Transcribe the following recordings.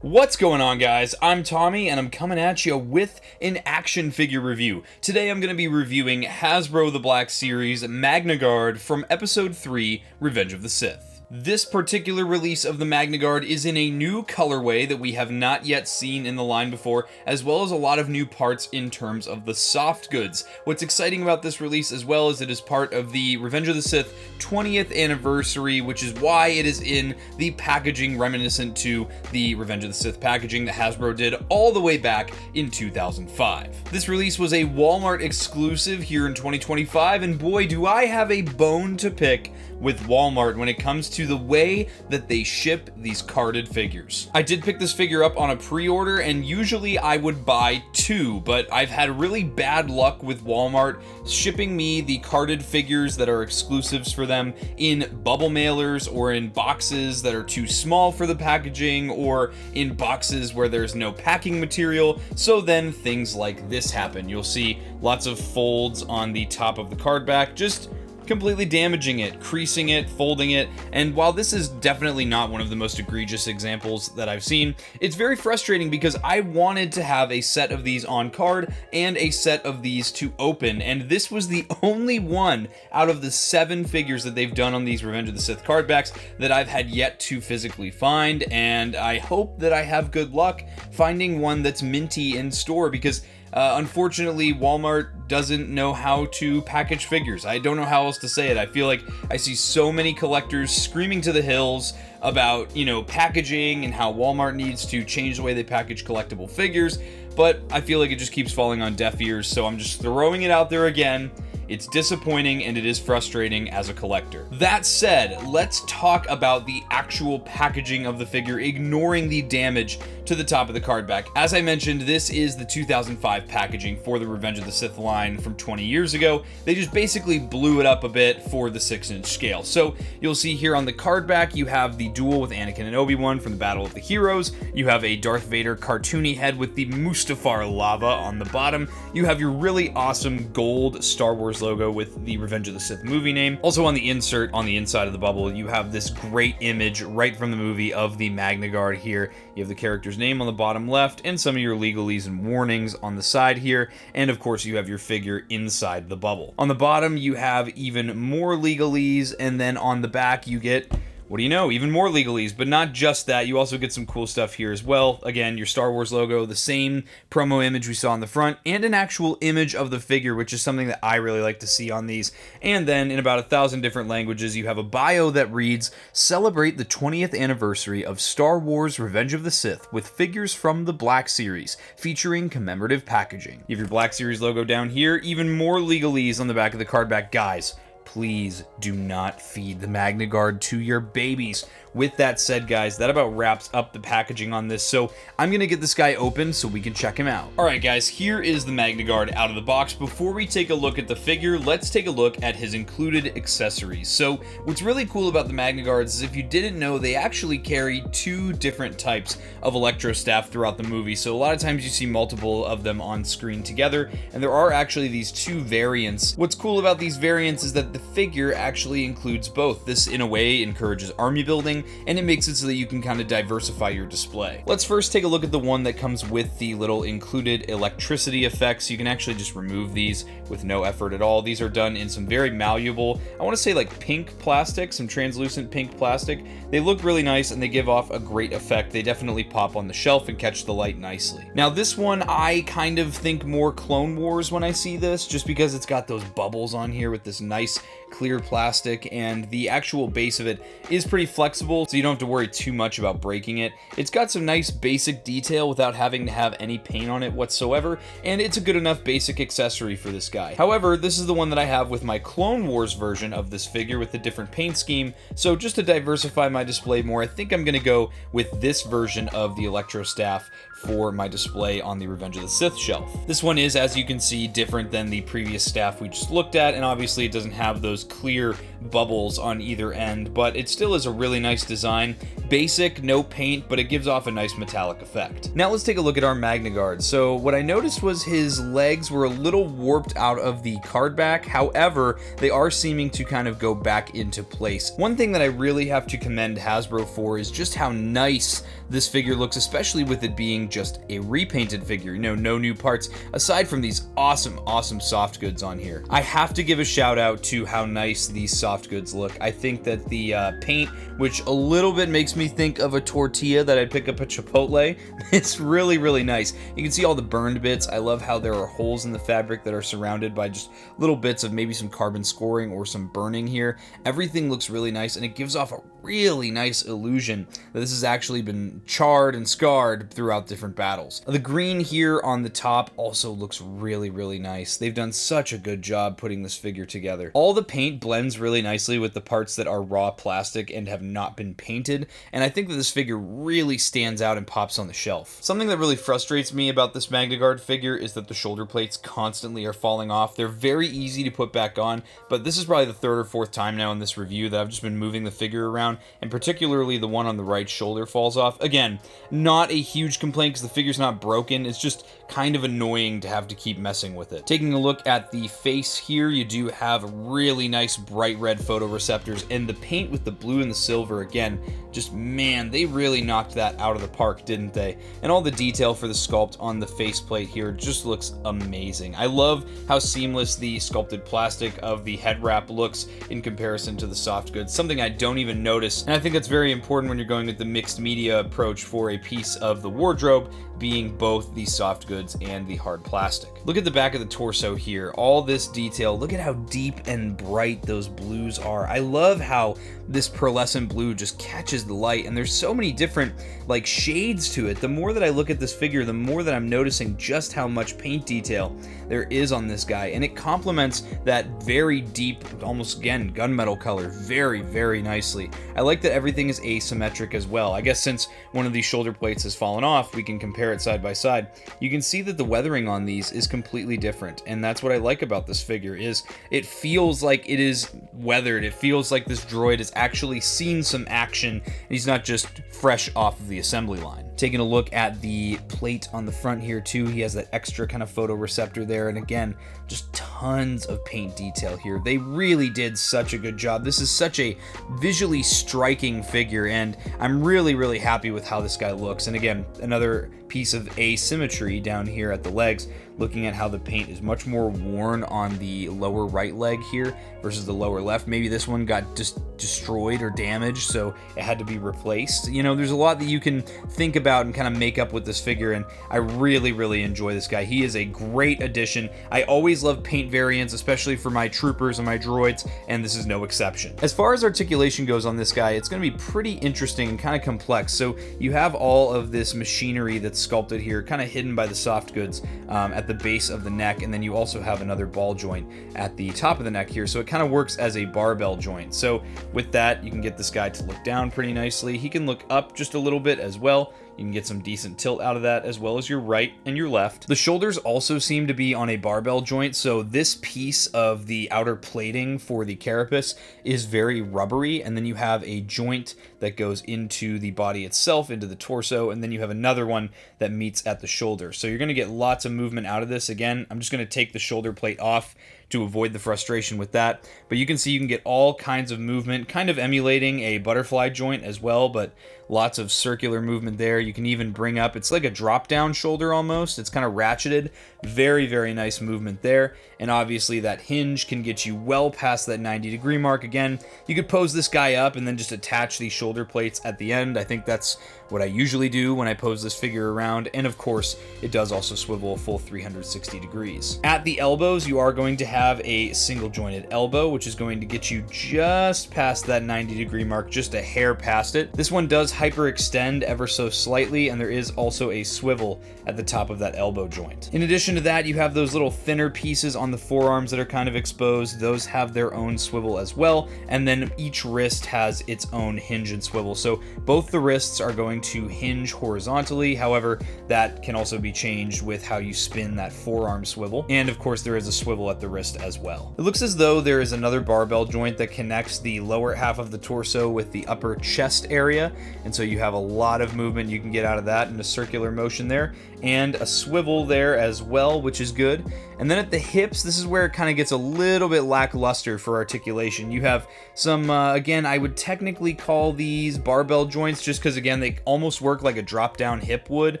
What's going on, guys? I'm Tommy, and I'm coming at you with an action figure review. Today I'm going to be reviewing Hasbro The Black Series MagnaGuard from Episode 3, Revenge of the Sith. This particular release of the MagnaGuard is in a new colorway that we have not yet seen in the line before, as well as a lot of new parts in terms of the soft goods. What's exciting about this release as well is it is part of the Revenge of the Sith 20th anniversary, which is why it is in the packaging reminiscent to the Revenge of the Sith packaging that Hasbro did all the way back in 2005. This release was a Walmart exclusive here in 2025, and boy do I have a bone to pick with Walmart when it comes to the way that they ship these carded figures. I did pick this figure up on a pre-order, and usually I would buy two, but I've had really bad luck with Walmart shipping me the carded figures that are exclusives for them in bubble mailers or in boxes that are too small for the packaging or in boxes where there's no packing material, so then things like this happen. You'll see lots of folds on the top of the card back, just completely damaging it, creasing it, folding it, and while this is definitely not one of the most egregious examples that I've seen, it's very frustrating because I wanted to have a set of these on card and a set of these to open, and this was the only one out of the 7 figures that they've done on these Revenge of the Sith card backs that I've had yet to physically find, and I hope that I have good luck finding one that's minty in store because unfortunately, Walmart doesn't know how to package figures. I don't know how else to say it. I feel like I see so many collectors screaming to the hills about, packaging and how Walmart needs to change the way they package collectible figures, but I feel like it just keeps falling on deaf ears, so I'm just throwing it out there again. It's disappointing and it is frustrating as a collector. That said, let's talk about the actual packaging of the figure, ignoring the damage to the top of the card back. As I mentioned, this is the 2005 packaging for the Revenge of the Sith line from 20 years ago. They just basically blew it up a bit for the 6-inch scale. So you'll see here on the card back, you have the duel with Anakin and Obi-Wan from the Battle of the Heroes. You have a Darth Vader cartoony head with the Mustafar lava on the bottom. You have your really awesome gold Star Wars logo with the Revenge of the Sith movie name. Also on the insert on the inside of the bubble, you have this great image right from the movie of the MagnaGuard here. You have the character's name on the bottom left and some of your legalese and warnings on the side here, and of course you have your figure inside the bubble. On the bottom you have even more legalese, and then on the back you get, what do you know, even more legalese, but not just that, you also get some cool stuff here as well. Again, your Star Wars logo, the same promo image we saw on the front, and an actual image of the figure, which is something that I really like to see on these. And then in about 1,000 different languages, you have a bio that reads, "Celebrate the 20th anniversary of Star Wars Revenge of the Sith with figures from the Black Series, featuring commemorative packaging." You have your Black Series logo down here, even more legalese on the back of the card back. Guys, please do not feed the MagnaGuard to your babies. With that said, guys, that about wraps up the packaging on this, so I'm gonna get this guy open so we can check him out. Alright guys, here is the MagnaGuard out of the box. Before we take a look at the figure, let's take a look at his included accessories. So what's really cool about the MagnaGuards is, if you didn't know, they actually carry 2 different types of electro staff throughout the movie. So a lot of times you see multiple of them on screen together, and there are actually these 2 variants. What's cool about these variants is that the figure actually includes both. This in a way encourages army building, and it makes it so that you can kind of diversify your display. Let's first take a look at the one that comes with the little included electricity effects. You can actually just remove these with no effort at all. These are done in some very malleable, I want to say like pink plastic, some translucent pink plastic. They look really nice and they give off a great effect. They definitely pop on the shelf and catch the light nicely. Now this one, I kind of think more Clone Wars when I see this, just because it's got those bubbles on here with this nice clear plastic, and the actual base of it is pretty flexible, so you don't have to worry too much about breaking it. It's got some nice basic detail without having to have any paint on it whatsoever, and it's a good enough basic accessory for this guy. However, this is the one that I have with my Clone Wars version of this figure with the different paint scheme, so just to diversify my display more, I think I'm going to go with this version of the Electro Staff for my display on the Revenge of the Sith shelf. This one is, as you can see, different than the previous staff we just looked at, and obviously it doesn't have those clear bubbles on either end, but it still is a really nice design. Basic, no paint, but it gives off a nice metallic effect. Now let's take a look at our MagnaGuard. So what I noticed was his legs were a little warped out of the card back. However, they are seeming to kind of go back into place. One thing that I really have to commend Hasbro for is just how nice this figure looks, especially with it being just a repainted figure, you know, no new parts, aside from these awesome soft goods on here. I have to give a shout out to how nice these soft goods look. I think that the paint, which a little bit makes me think of a tortilla that I'd pick up at Chipotle, it's really nice. You can see all the burned bits. I love how there are holes in the fabric that are surrounded by just little bits of maybe some carbon scoring or some burning here. Everything looks really nice, and it gives off a really nice illusion that this has actually been charred and scarred throughout different battles. The green here on the top also looks really nice. They've done such a good job putting this figure together. All the paint blends really nicely with the parts that are raw plastic and have not been painted, and I think that this figure really stands out and pops on the shelf. Something that really frustrates me about this MagnaGuard figure is that the shoulder plates constantly are falling off. They're very easy to put back on, but this is probably the third or fourth time now in this review that I've just been moving the figure around, and particularly the one on the right shoulder falls off. Again, not a huge complaint because the figure's not broken, it's just kind of annoying to have to keep messing with it. Taking a look at the face here, you do have really nice bright red photoreceptors, and the paint with the blue and the silver, again, just man, they really knocked that out of the park, didn't they? And all the detail for the sculpt on the faceplate here just looks amazing. I love how seamless the sculpted plastic of the head wrap looks in comparison to the soft goods, something I don't even notice, and I think that's very important when you're going with the mixed media approach for a piece of the wardrobe, being both the soft goods and the hard plastic. Look at the back of the torso here, all this detail. Look at how deep and bright those blues are. I love how this pearlescent blue just catches the light, and there's so many different like shades to it. The more that I look at this figure, the more that I'm noticing just how much paint detail there is on this guy, and it complements that very deep, almost again gunmetal color very nicely. I like that everything is asymmetric as well. I guess since one of these shoulder plates has fallen off, we can compare it side by side. You can see that the weathering on these is completely different, and that's what I like about this figure, is it feels like it is weathered. It feels like this droid has actually seen some action, and he's not just fresh off of the assembly line. Taking a look at the plate on the front here too, he has that extra kind of photoreceptor there, and again, just tons of paint detail here. They really did such a good job. This is such a visually striking figure, and I'm really happy with how this guy looks. And again, another piece of asymmetry down here at the legs, looking at how the paint is much more worn on the lower right leg here versus the lower left. Maybe this one got just destroyed or damaged, so it had to be replaced. You know, there's a lot that you can think about and kind of make up with this figure, and I really enjoy this guy. He is a great addition. I always love paint variants, especially for my troopers and my droids, and this is no exception. As far as articulation goes on this guy, it's going to be pretty interesting and kind of complex. So you have all of this machinery that's sculpted here, kind of hidden by the soft goods at the base of the neck, and then you also have another ball joint at the top of the neck here, so it kind of works as a barbell joint. So with that, you can get this guy to look down pretty nicely. He can look up just a little bit as well. You can get some decent tilt out of that, as well as your right and your left. The shoulders also seem to be on a barbell joint, so this piece of the outer plating for the carapace is very rubbery, and then you have a joint that goes into the body itself, into the torso, and then you have another one that meets at the shoulder. So you're going to get lots of movement out of this. Again, I'm just going to take the shoulder plate off to avoid the frustration with that, but you can see you can get all kinds of movement, kind of emulating a butterfly joint as well, but lots of circular movement there. You can even bring up, it's like a drop down shoulder almost, it's kind of ratcheted. Very nice movement there, and obviously that hinge can get you well past that 90-degree mark. Again, you could pose this guy up and then just attach these shoulder plates at the end. I think that's what I usually do when I pose this figure around, and of course it does also swivel a full 360 degrees. At the elbows, you are going to have a single jointed elbow, which is going to get you just past that 90-degree mark, just a hair past it. This one does hyperextend ever so slightly, and there is also a swivel at the top of that elbow joint. In addition to that, you have those little thinner pieces on the forearms that are kind of exposed. Those have their own swivel as well, and then each wrist has its own hinge and swivel. So both the wrists are going going to hinge horizontally. However, that can also be changed with how you spin that forearm swivel. And of course, there is a swivel at the wrist as well. It looks as though there is another barbell joint that connects the lower half of the torso with the upper chest area. And so you have a lot of movement you can get out of that in a circular motion there, and a swivel there as well, which is good. And then at the hips, this is where it kind of gets a little bit lackluster for articulation. You have some, again, I would technically call these barbell joints just because, again, they almost work like a drop-down hip would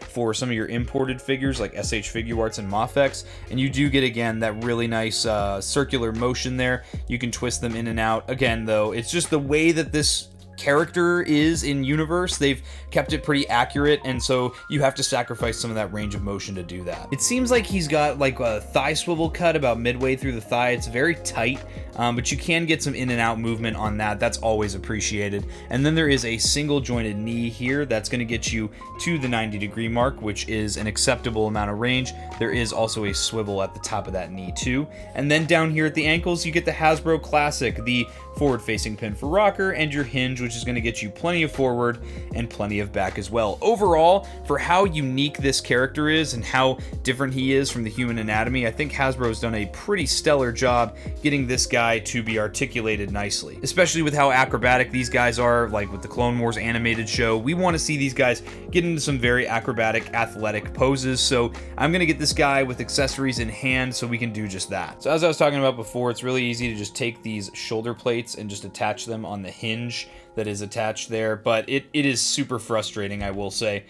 for some of your imported figures like SH Figuarts and Mafex. And you do get, again, that really nice circular motion there. You can twist them in and out. Again, though, it's just the way that this character is in universe, they've kept it pretty accurate, and so you have to sacrifice some of that range of motion to do that. It seems like he's got like a thigh swivel cut about midway through the thigh. It's very tight, but you can get some in and out movement on that. That's always appreciated. And then there is a single jointed knee here that's going to get you to the 90-degree mark, which is an acceptable amount of range. There is also a swivel at the top of that knee too. And then down here at the ankles, you get the Hasbro Classic, the forward-facing pin for rocker, and your hinge, which is going to get you plenty of forward and plenty of back as well. Overall, for how unique this character is and how different he is from the human anatomy, I think Hasbro's done a pretty stellar job getting this guy to be articulated nicely, especially with how acrobatic these guys are. Like with the Clone Wars animated show, we want to see these guys get into some very acrobatic, athletic poses, so I'm going to get this guy with accessories in hand so we can do just that. So as I was talking about before, it's really easy to just take these shoulder plates and just attach them on the hinge that is attached there, but it is super frustrating, I will say.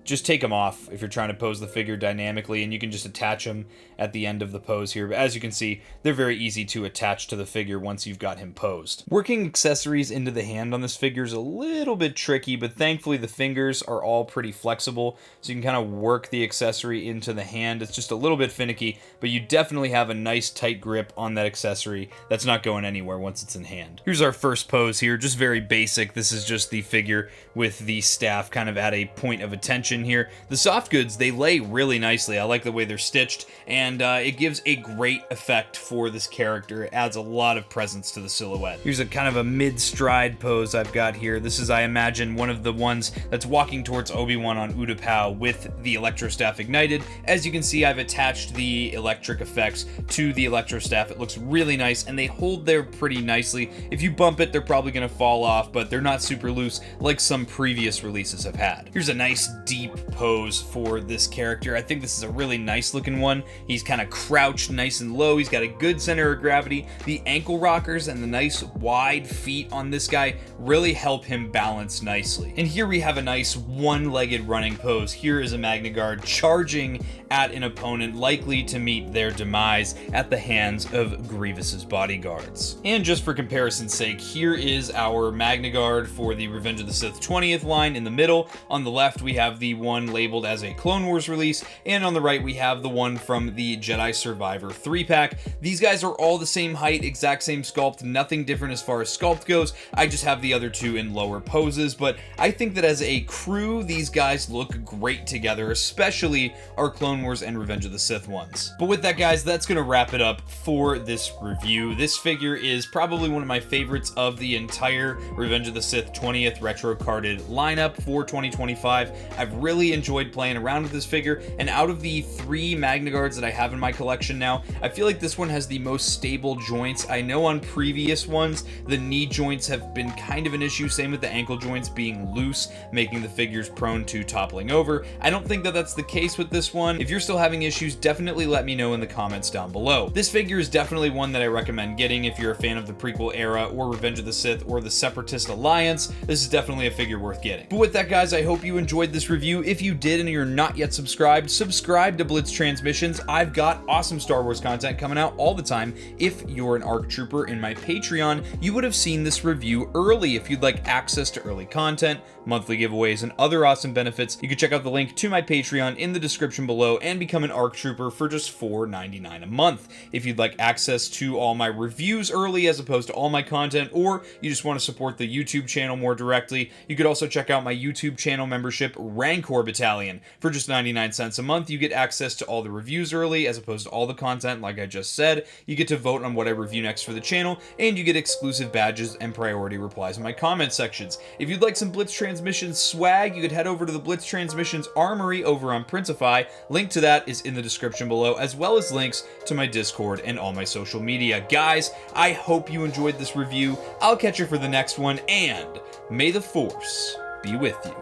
Just take them off if you're trying to pose the figure dynamically, and you can just attach them at the end of the pose here. But as you can see, they're very easy to attach to the figure once you've got him posed. Working accessories into the hand on this figure is a little bit tricky, but thankfully the fingers are all pretty flexible, so you can kind of work the accessory into the hand. It's just a little bit finicky, but you definitely have a nice tight grip on that accessory that's not going anywhere once it's in hand. Here's our first pose here, just very basic. This is just the figure with the staff kind of at a point of attention here. The soft goods, they lay really nicely. I like the way they're stitched, and it gives a great effect for this character. It adds a lot of presence to the silhouette. Here's a kind of a mid-stride pose I've got here. This is, I imagine, one of the ones that's walking towards Obi-Wan on Utapau with the Electro Staff ignited. As you can see, I've attached the electric effects to the Electro Staff. It looks really nice, and they hold there pretty nicely. If you bump it, they're probably going to fall off, but they're not super loose like some previous releases have had. Here's a nice deep pose for this character. I think this is a really nice looking one. He's kind of crouched nice and low. He's got a good center of gravity. The ankle rockers and the nice wide feet on this guy really help him balance nicely. And here we have a nice one-legged running pose. Here is a MagnaGuard charging at an opponent, likely to meet their demise at the hands of Grievous's bodyguards. And just for comparison's sake, here is our MagnaGuard for the Revenge of the Sith 20th line in the middle. On the left, we have the one labeled as a Clone Wars release, and on the right, we have the one from the Jedi Survivor 3-pack. These guys are all the same height, exact same sculpt, nothing different as far as sculpt goes. I just have the other two in lower poses, but I think that as a crew, these guys look great together, especially our Clone Wars and Revenge of the Sith ones. But with that, guys, that's going to wrap it up for this review. This figure is probably one of my favorites of the entire Revenge of the Sith 20th retro carded lineup for 2025. I've really enjoyed playing around with this figure, and out of the 3 MagnaGuards that I have in my collection now, I feel like this one has the most stable joints. I know on previous ones, the knee joints have been kind of an issue, same with the ankle joints being loose, making the figures prone to toppling over. I don't think that that's the case with this one. If you're still having issues, definitely let me know in the comments down below. This figure is definitely one that I recommend getting if you're a fan of the prequel era or Revenge of the Sith or the Separatist Alliance. This is definitely a figure worth getting. But with that, guys, I hope you enjoyed this review. If you did and you're not yet subscribed, subscribe to Blitz Transmissions. I've got awesome Star Wars content coming out all the time. If you're an ARC Trooper in my Patreon, you would have seen this review early. If you'd like access to early content, monthly giveaways, and other awesome benefits, you can check out the link to my Patreon in the description below and become an ARC Trooper for just $4.99 a month. If you'd like access to all my reviews early as opposed to all my content, or you just want to support support the YouTube channel more directly, you could also check out my YouTube channel membership, Rancor Battalion. For just 99 cents a month, you get access to all the reviews early, as opposed to all the content like I just said. You get to vote on what I review next for the channel, and you get exclusive badges and priority replies in my comment sections. If you'd like some Blitz Transmissions swag, you could head over to the Blitz Transmissions Armory over on Printify. Link to that is in the description below, as well as links to my Discord and all my social media. Guys, I hope you enjoyed this review. I'll catch you for the next one, and may the Force be with you.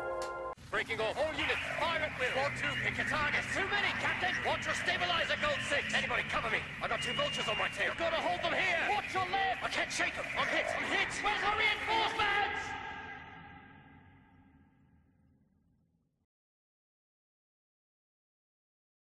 Breaking off. All units, fire at will. Squad 2, pick your targets. Too many, Captain. Watch your stabilizer, Gold 6. Anybody cover me. I got 2 vultures on my tail. You've got to hold them here. Watch your left. I can't shake them. I'm hit. I'm hit. Where's our